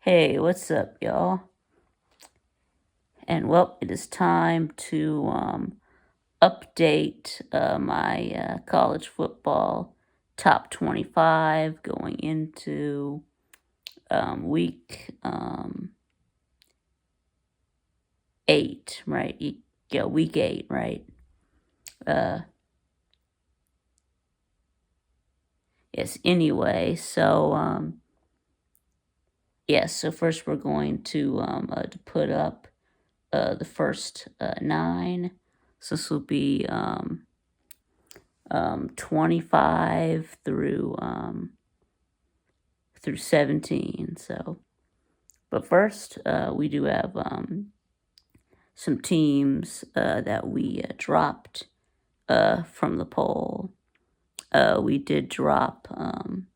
Hey, what's up, y'all? And well, it is time to update my college football top 25 going into week 8, right? Yeah, week 8, right? Uh, yes, anyway, yes, so first we're going to put up the first 9. So this will be 25 through 17. So, but first, we do have some teams that we dropped from the poll. We did drop um,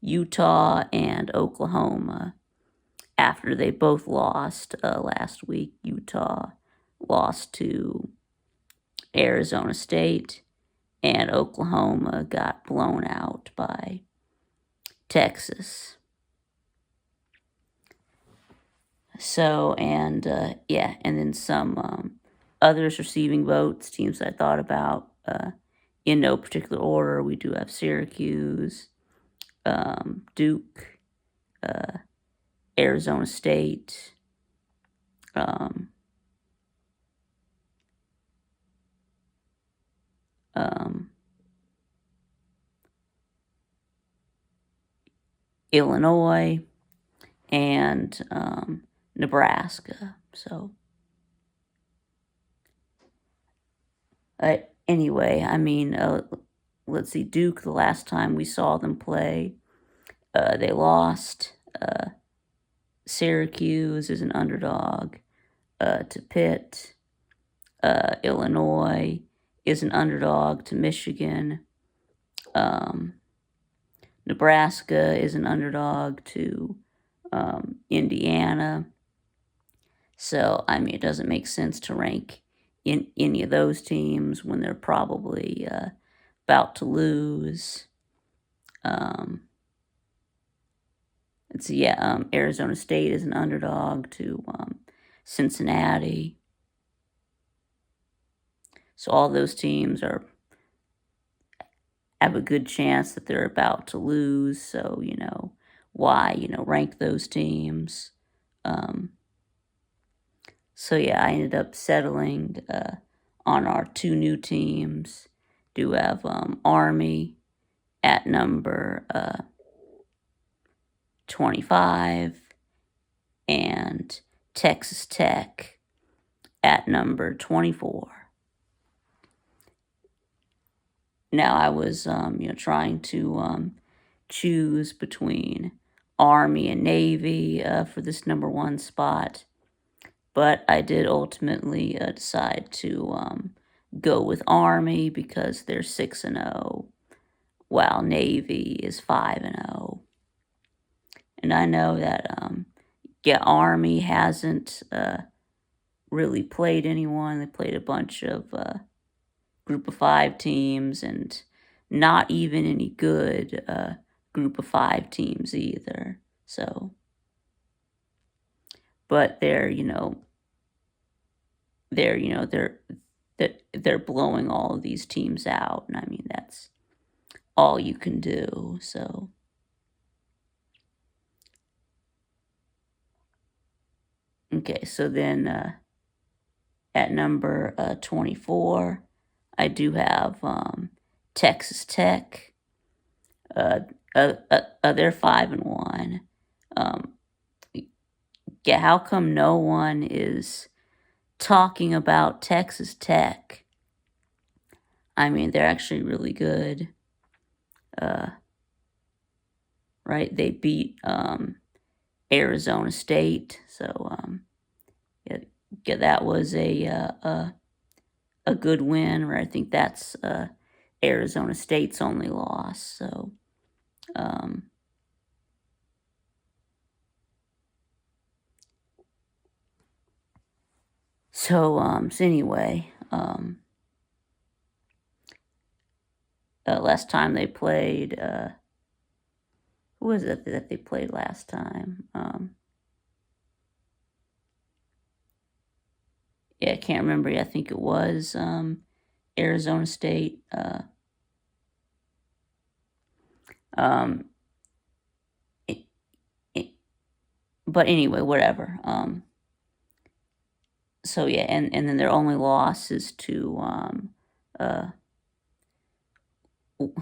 Utah and Oklahoma after they both lost last week. Utah lost to Arizona State, and Oklahoma got blown out by Texas. So, and yeah, and then some others receiving votes, teams I thought about in no particular order. We do have Syracuse, Duke, uh, Arizona State, um, um, Illinois, and Nebraska. So, anyway, I mean, let's see, Duke, the last time we saw them play, they lost. Syracuse is an underdog to Pitt. Illinois is an underdog to Michigan. Nebraska is an underdog to Indiana. So, I mean, it doesn't make sense to rank in any of those teams when they're probably about to lose. Let's see, yeah, Arizona State is an underdog to Cincinnati. So all those teams have a good chance that they're about to lose. So, why, rank those teams. Um, so, yeah, I ended up settling on our 2 new teams. Do have Army at number 25 and Texas Tech at number 24. Now I was, trying to choose between Army and Navy for this number 1 spot, but I did ultimately decide to go with Army because they're 6-0, while Navy is 5-0. And I know that Army hasn't really played anyone. They played a bunch of Group of 5 teams, and not even any good Group of 5 teams either. So, but they're blowing all of these teams out, and I mean that's all you can do. So, okay, so then at number 24, I do have Texas Tech. They're 5-1. Yeah, how come no one is talking about Texas Tech? I mean, they're actually really good. Right? They beat Arizona State, so yeah, that was a good win. Or I think that's Arizona State's only loss. So um, so anyway, last time they played, who was it that they played last time? Yeah, I can't remember. I think it was Arizona State. Um, it, it, but anyway, whatever. So yeah, and then their only loss is to uh,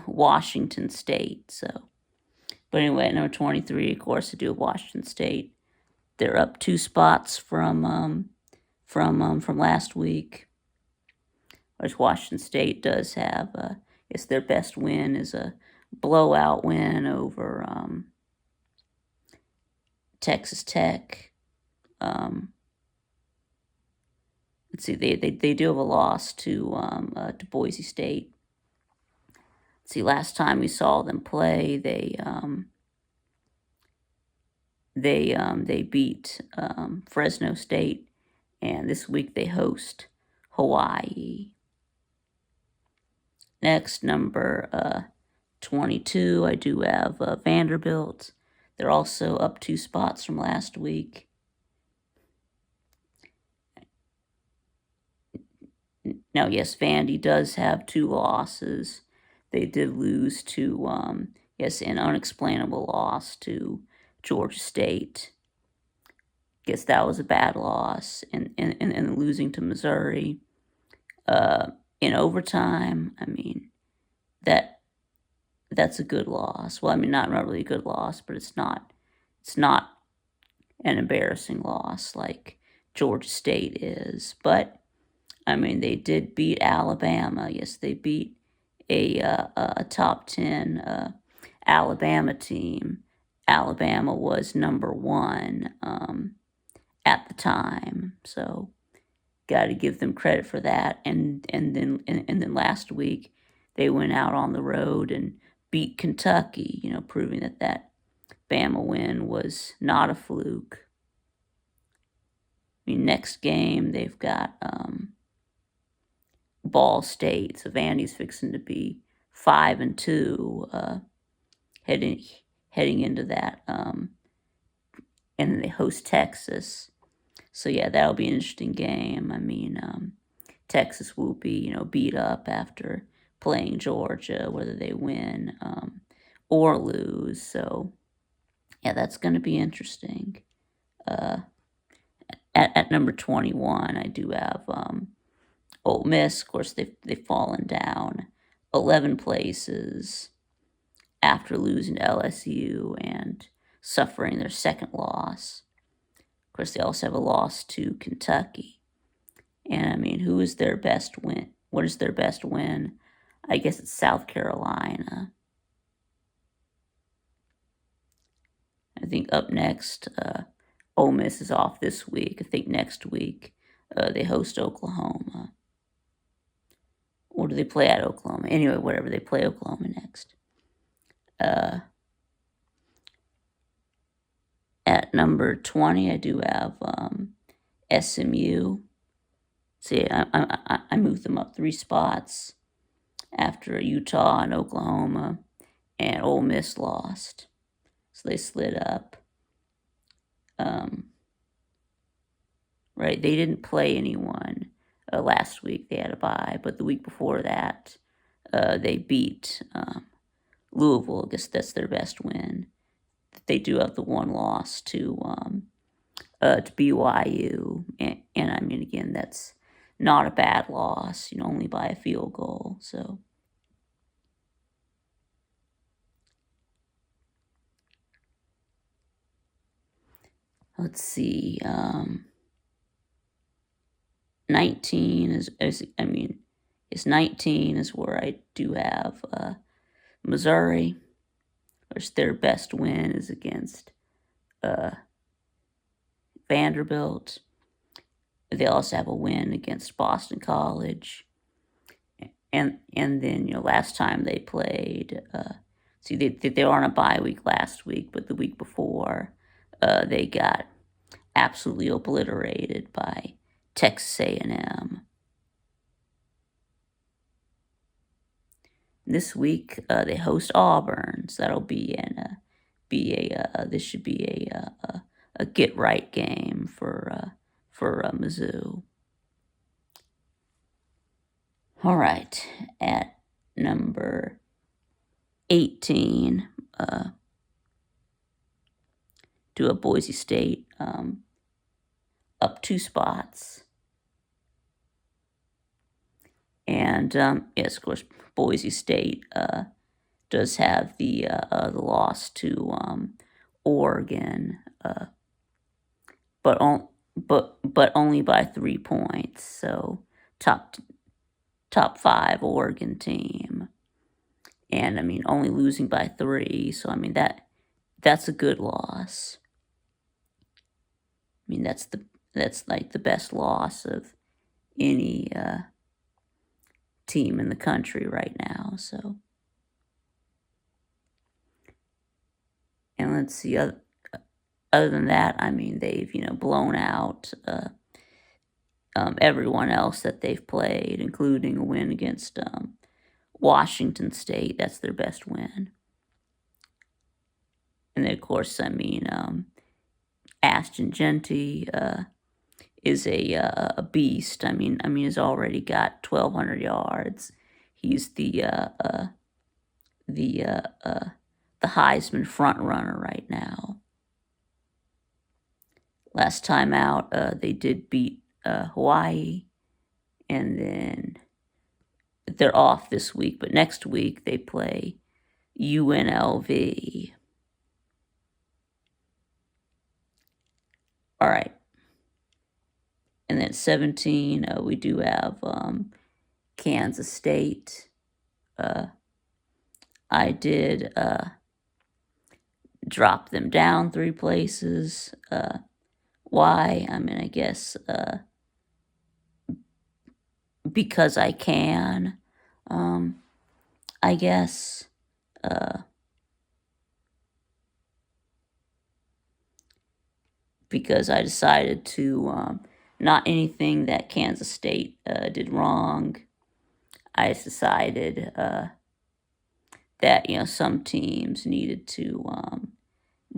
Washington State. So, but anyway, at number 23, of course, to do with Washington State. They're up 2 spots from last week. Which Washington State does have. It's their best win is a blowout win over Texas Tech. Let's see, they do have a loss to Boise State. Let's see, last time we saw them play, they beat Fresno State, and this week they host Hawaii. Next, number 22, I do have Vanderbilt. They're also up 2 spots from last week. Now, yes, Vandy does have 2 losses. They did lose to, an unexplainable loss to Georgia State. Guess that was a bad loss. And losing to Missouri in overtime, I mean, that's a good loss. Well, I mean, not really a good loss, but it's not an embarrassing loss like Georgia State is. But I mean, they did beat Alabama. Yes, they beat a top 10 Alabama team. Alabama was number 1 at the time, so got to give them credit for that. And then last week they went out on the road and beat Kentucky. Proving that Bama win was not a fluke. I mean, next game they've got Ball State. So Vandy's fixing to be 5-2 heading into that. And then they host Texas. So yeah, that'll be an interesting game. I mean, Texas will be beat up after playing Georgia, whether they win or lose. So yeah, that's going to be interesting. At number 21, I do have Ole Miss. Of course, they've fallen down 11 places after losing to LSU and suffering their second loss. Of course, they also have a loss to Kentucky. And I mean, who is their best win? What is their best win? I guess it's South Carolina. I think up next, Ole Miss is off this week. I think next week they host Oklahoma. Or do they play at Oklahoma? Anyway, whatever, they play Oklahoma next. At number 20, I do have SMU. See, I moved them up 3 spots after Utah and Oklahoma, and Ole Miss lost. So they slid up. Right, they didn't play anyone last week. They had a bye, but the week before that, they beat Louisville. I guess that's their best win. They do have the 1 loss to BYU, and I mean, again, that's not a bad loss. Only by a field goal. So. Let's see. 19 is 19 is where I do have Missouri, which their best win is against Vanderbilt. They also have a win against Boston College, and then last time they played. They were on a bye week last week, but the week before, they got absolutely obliterated by Texas A&M. This week they host Auburn, so that'll be should be a get right game for Mizzou. All right, at number 18, do a Boise State up 2 spots. And yes, of course, Boise State does have the loss to Oregon, but only by 3 points. So top 5 Oregon team, and I mean only losing by 3. So I mean that's a good loss. I mean that's like the best loss of any team in the country right now. So, and let's see, other than that, I mean they've blown out everyone else that they've played, including a win against Washington State. That's their best win. And then, of course, I mean Ashton Jeanty is a beast. I mean, he's already got 1,200 yards. He's the Heisman front runner right now. Last time out, they did beat Hawaii, and then they're off this week. But next week they play UNLV. All right. And then 17, we do have Kansas State. I did drop them down 3 places. Why? I mean, I guess because I can. I guess. Because I decided to not anything that Kansas State did wrong. I just decided that some teams needed to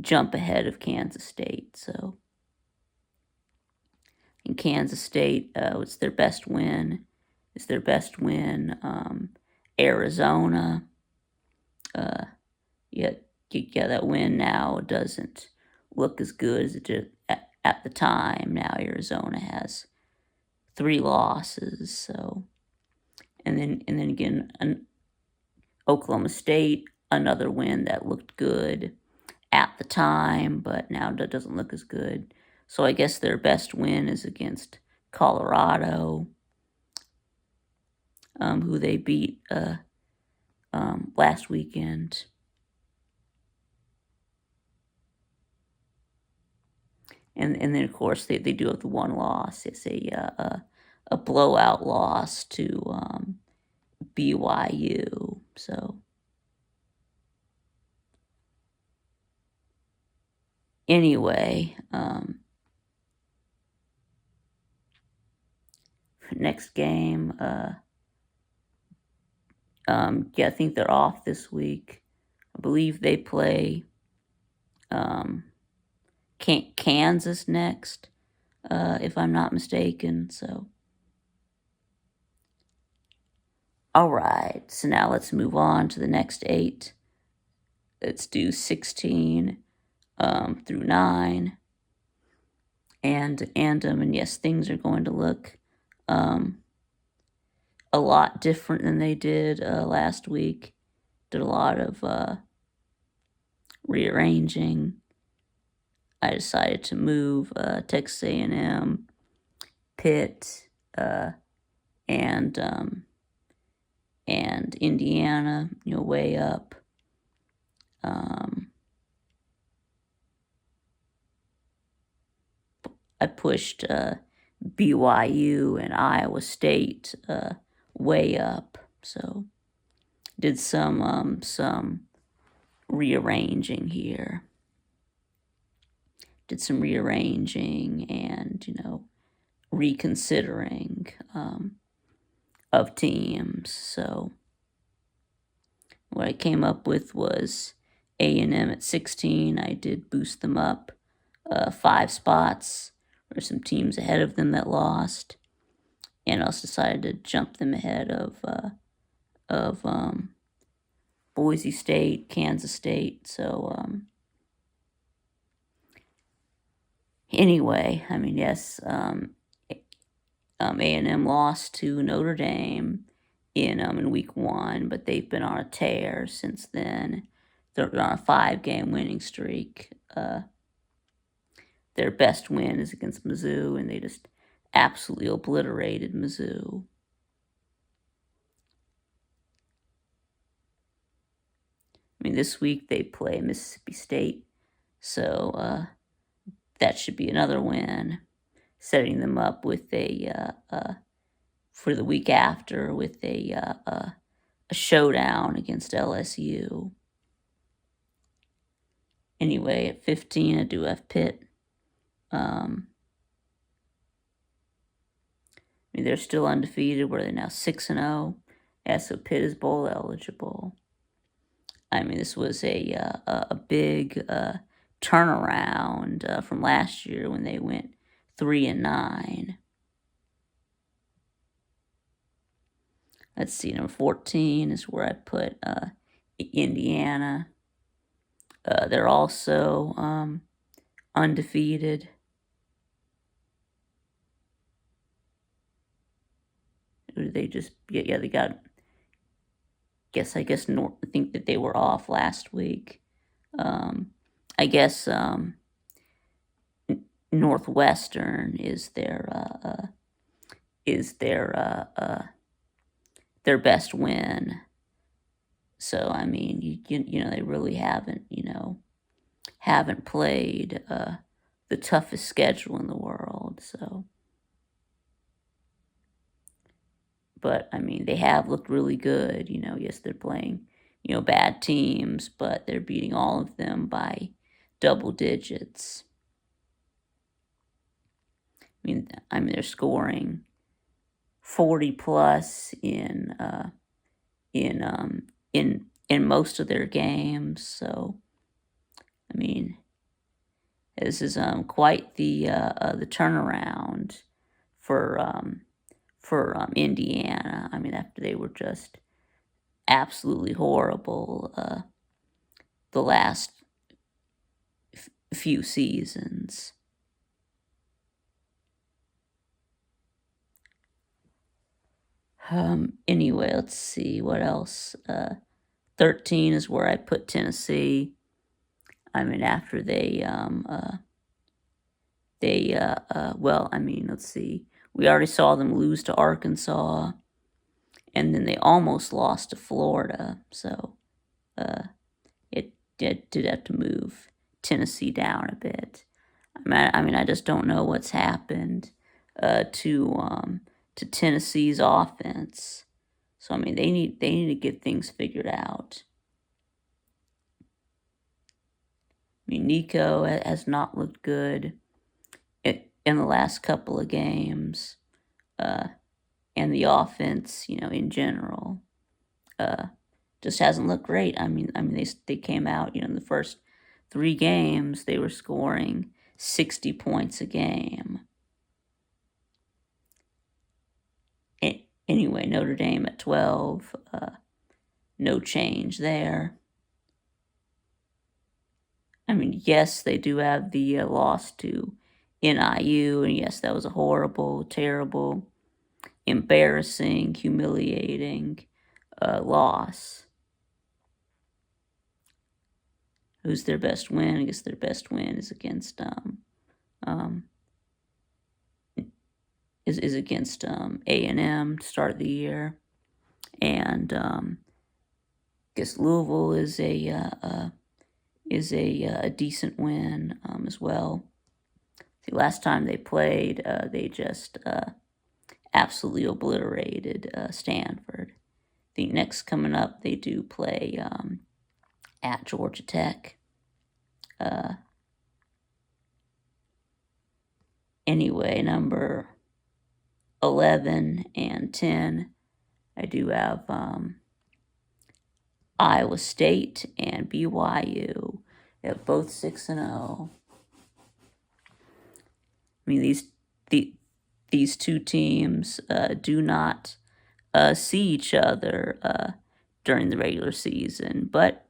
jump ahead of Kansas State. So in Kansas State, it's their best win. It's their best win. Arizona. Yeah, that win now doesn't look as good as it did at the time. Now Arizona has 3 losses. So, and then again, Oklahoma State, another win that looked good at the time, but now that doesn't look as good. So I guess their best win is against Colorado, who they beat last weekend. And then of course they do have the one loss. It's a blowout loss to BYU. So anyway, next game. Yeah, I think they're off this week. I believe they play Kansas next, if I'm not mistaken. So, all right. So now let's move on to the next 8. Let's do 16 through 9. And yes, things are going to look a lot different than they did last week. Did a lot of rearranging. I decided to move Texas A&M, Pitt, and Indiana, way up. I pushed BYU and Iowa State way up. So did some rearranging here. Did some rearranging and reconsidering of teams. So what I came up with was A&M at 16. I did boost them up 5 spots. There were some teams ahead of them that lost, and I also decided to jump them ahead of Boise State, Kansas State. So anyway, I mean, yes, A&M lost to Notre Dame in week 1, but they've been on a tear since then. They're on a 5-game winning streak. Their best win is against Mizzou, and they just absolutely obliterated Mizzou. I mean, this week they play Mississippi State, so that should be another win, setting them up with for the week after with a showdown against LSU. Anyway, at 15, I do have Pitt. I mean, they're still undefeated. Where they're now 6-0. Yeah, so Pitt is bowl eligible. I mean, this was a big turnaround from last year when they went 3-9. Let's see, number 14 is where I put Indiana. They're also undefeated. They just, yeah, they got, I guess I think that they were off last week. I guess Northwestern is their best win. So I mean, you know, they really haven't played the toughest schedule in the world. So, but I mean, they have looked really good. You know, yes, they're playing bad teams, but they're beating all of them by double digits. I mean, they're scoring 40 plus in most of their games. So, I mean, this is quite the turnaround for Indiana. I mean, after they were just absolutely horrible the last few seasons. Anyway, let's see what else. 13 is where I put Tennessee. I mean, after well, I mean, let's see. We already saw them lose to Arkansas, and then they almost lost to Florida. So it did have to move Tennessee down a bit. I mean, I just don't know what's happened to Tennessee's offense. So I mean, they need to get things figured out. I mean, Nico has not looked good in the last couple of games, and the offense, in general, just hasn't looked great. I mean, they came out, in the first 3 games, they were scoring 60 points a game. Anyway, Notre Dame at 12, no change there. I mean, yes, they do have the loss to NIU, and yes, that was a horrible, terrible, embarrassing, humiliating loss. Who's their best win? I guess their best win is against against A&M to start the year, and I guess Louisville is a decent win as well. See, last time they played, they just absolutely obliterated Stanford. I think next coming up, they do play at Georgia Tech. Anyway, number 11 and 10, I do have Iowa State and BYU. They're both 6-0. I mean, these two teams do not see each other during the regular season, but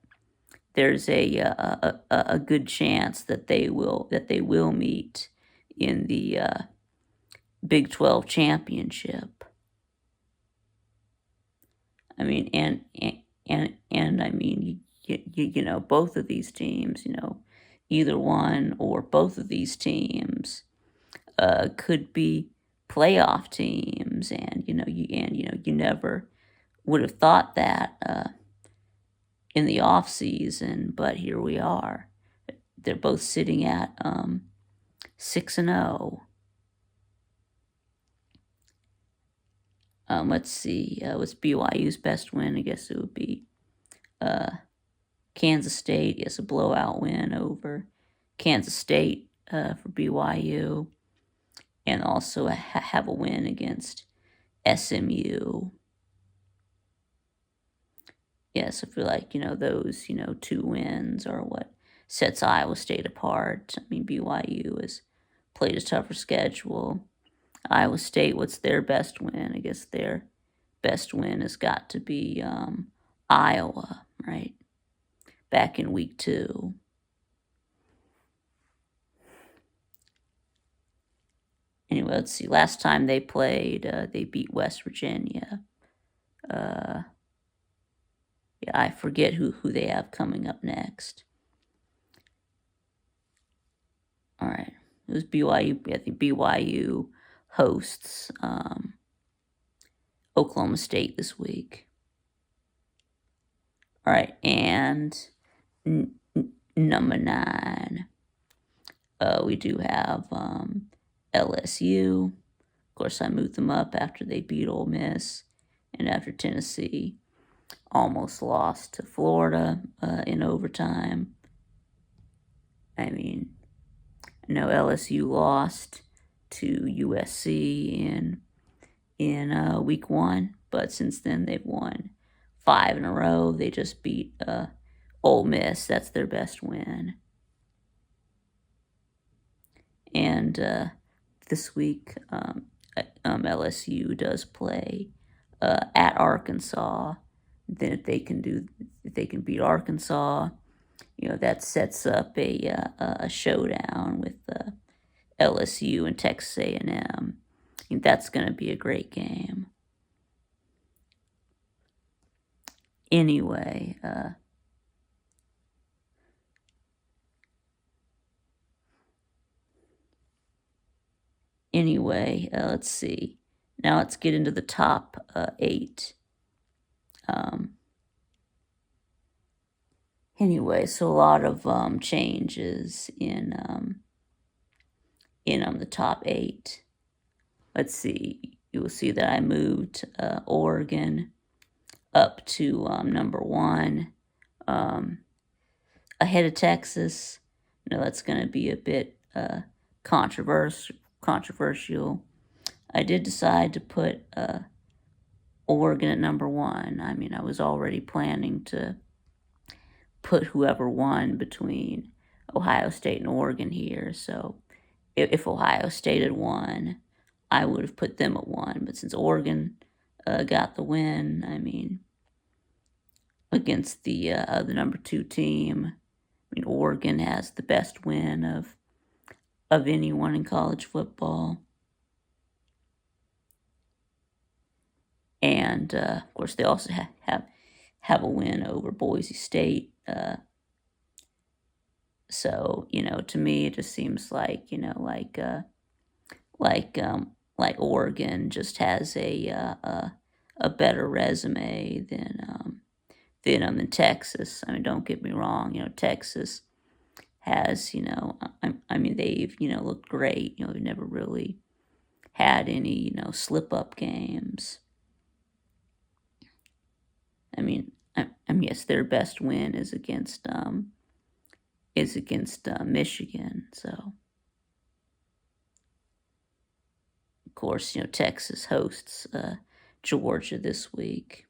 there's a good chance that they will meet in the Big 12 championship. I mean, and I mean, you know, both of these teams, you know, either one or both of these teams could be playoff teams, and you never would have thought that in the off season, but here we are. They're both sitting at 6-0. Let's see, what's BYU's best win? I guess it would be Kansas State. Yes, a blowout win over Kansas State for BYU, and also have a win against SMU. Yes, I feel like, those, two wins are what sets Iowa State apart. I mean, BYU has played a tougher schedule. Iowa State, what's their best win? I guess their best win has got to be Iowa, right? Back in week 2. Anyway, let's see. Last time they played, they beat West Virginia. Yeah, I forget who they have coming up next. All right. It was BYU. I think BYU hosts Oklahoma State this week. All right. And number 9, we do have LSU. Of course, I moved them up after they beat Ole Miss and after Tennessee almost lost to Florida in overtime. I mean, I know LSU lost to USC in week 1, but since then they've won 5 in a row. They just beat Ole Miss. That's their best win. And this week, LSU does play at Arkansas. Then if they can beat Arkansas, that sets up a showdown with LSU and Texas A&M. I think that's going to be a great game. Anyway, let's see. Now let's get into the top 8. Anyway, so a lot of changes in the top 8. Let's see. You will see that I moved Oregon up to number 1, ahead of Texas. That's going to be a bit controversial. I did decide to put Oregon at number 1. I mean, I was already planning to put whoever won between Ohio State and Oregon here. So if Ohio State had won, I would have put them at 1. But since Oregon got the win, I mean, against the number 2 team, I mean, Oregon has the best win of anyone in college football. And, of course, they also have a win over Boise State. So, to me, it just seems like, like Oregon just has a better resume than Texas. I mean, don't get me wrong. Texas has, I mean, they've, looked great. They've never really had any, slip up games. I mean, yes, their best win is against Michigan. So, of course, Texas hosts Georgia this week.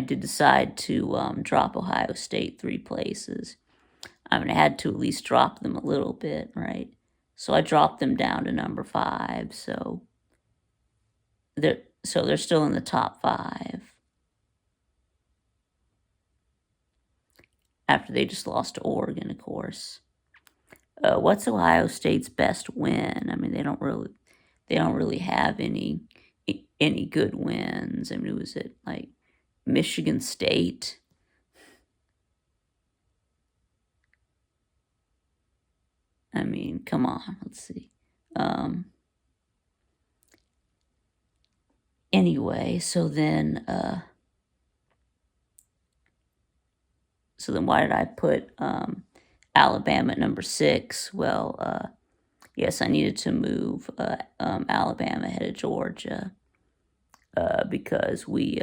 I did decide to drop Ohio State 3 places. I mean, I had to at least drop them a little bit, right? So I dropped them down to number 5. So they're still in the top 5 after they just lost to Oregon, of course. What's Ohio State's best win? I mean, they don't really have any good wins. I mean, was it like Michigan State? I mean, come on, let's see. Anyway, so then why did I put Alabama at number 6? Well, yes, I needed to move Alabama ahead of Georgia because we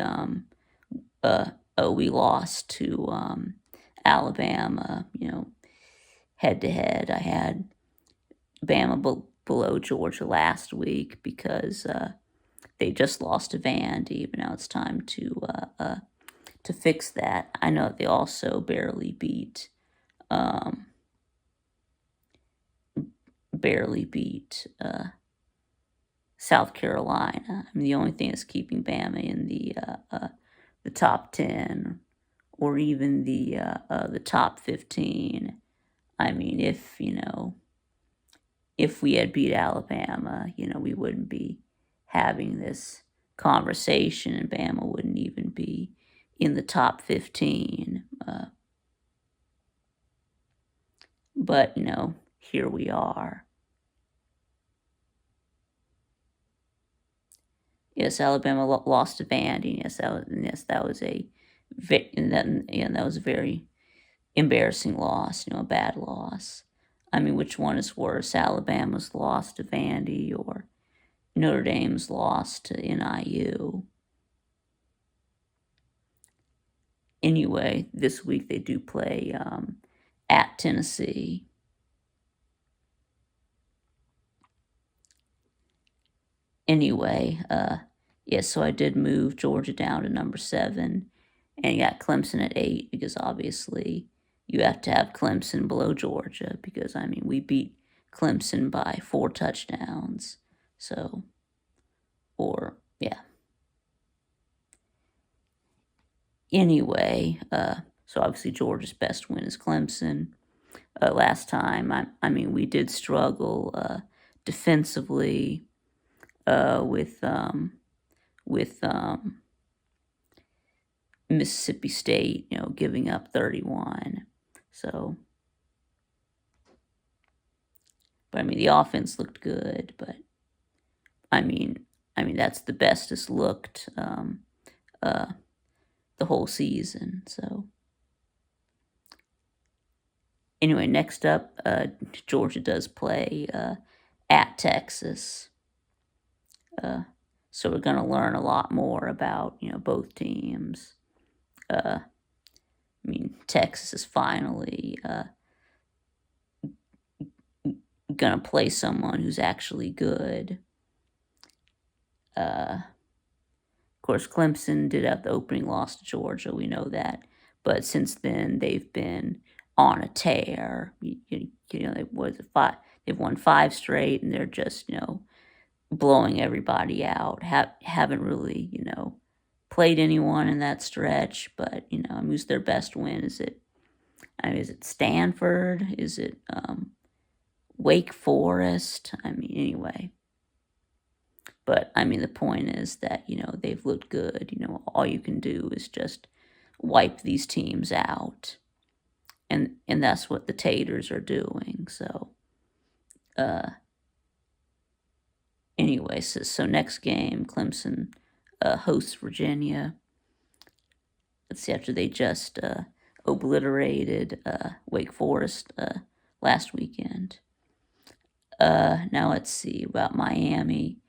lost to Alabama, head to head. I had Bama below Georgia last week because they just lost to Vandy, but now it's time to fix that. I know they also barely beat South Carolina. I mean, the only thing that's keeping Bama in the top 10 or even the top 15. I mean, if we had beat Alabama, we wouldn't be having this conversation, and Bama wouldn't even be in the top 15. But here we are. Yes, Alabama lost to Vandy. Yes, that was a very embarrassing loss. A bad loss. I mean, which one is worse, Alabama's loss to Vandy or Notre Dame's loss to NIU? Anyway, this week they do play at Tennessee. Anyway, so I did move Georgia down to number 7 and got Clemson at 8 because obviously you have to have Clemson below Georgia because, I mean, we beat Clemson by 4 touchdowns. So, Anyway, so obviously Georgia's best win is Clemson. Last time, I mean, we did struggle defensively with Mississippi State, giving up 31. So, but I mean, the offense looked good, but I mean that's the best it's looked the whole season. So anyway, next up, Georgia does play at Texas. So we're going to learn a lot more about both teams. I mean, Texas is finally going to play someone who's actually good. Of course, Clemson did have the opening loss to Georgia. We know that. But since then, they've been on a tear. They've won 5 straight, and they're just, blowing everybody out. Haven't really, played anyone in that stretch. But, who's their best win? Is it Stanford? Is it Wake Forest? I mean, anyway. But, I mean, the point is that, they've looked good. All you can do is just wipe these teams out. And that's what the Taters are doing. So, anyway, so next game, Clemson hosts Virginia. Let's see, after they just obliterated Wake Forest last weekend. Now let's see about Miami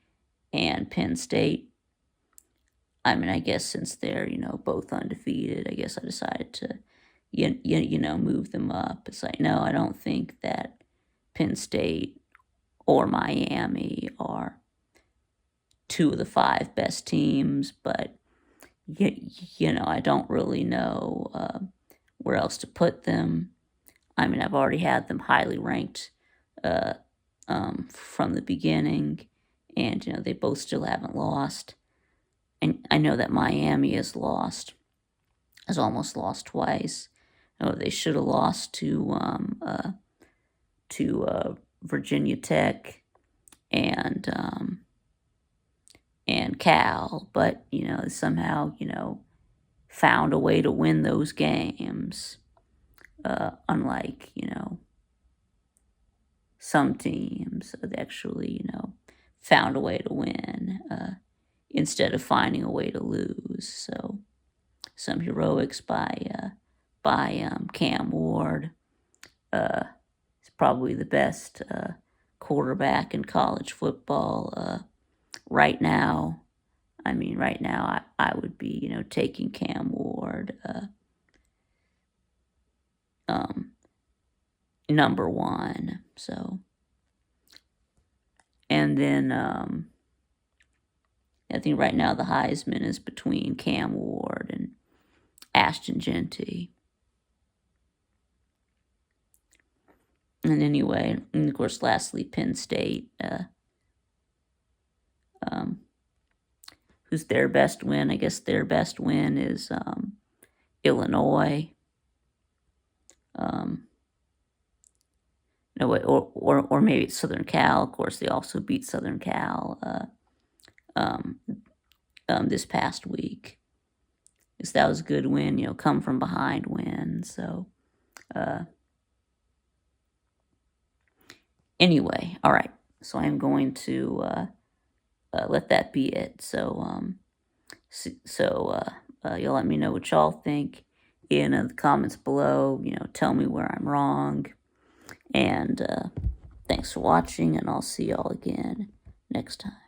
and Penn State. I mean, I guess since they're, both undefeated, I guess I decided to, move them up. It's like, no, I don't think that Penn State or Miami are 2 of the 5 best teams, but, I don't really know where else to put them. I mean, I've already had them highly ranked uh, from the beginning, and they both still haven't lost. And I know that Miami has almost lost twice. Oh, they should have lost to Virginia Tech and Cal, but somehow found a way to win those games. Unlike some teams that actually found a way to win instead of finding a way to lose. So some heroics by Cam Ward. He's probably the best quarterback in college football right now. I mean, right now I would be taking Cam Ward number one. So, and then I think right now the Heisman is between Cam Ward and Ashton Jeanty. And anyway, and of course, lastly, Penn State, who's their best win? I guess their best win is Illinois. No, or maybe it's Southern Cal. Of course, they also beat Southern Cal this past week. Because that was a good win, come from behind win. So, anyway, all right. So I'm going to let that be it. So, you'll let me know what y'all think in the comments below. Tell me where I'm wrong. And thanks for watching, and I'll see y'all again next time.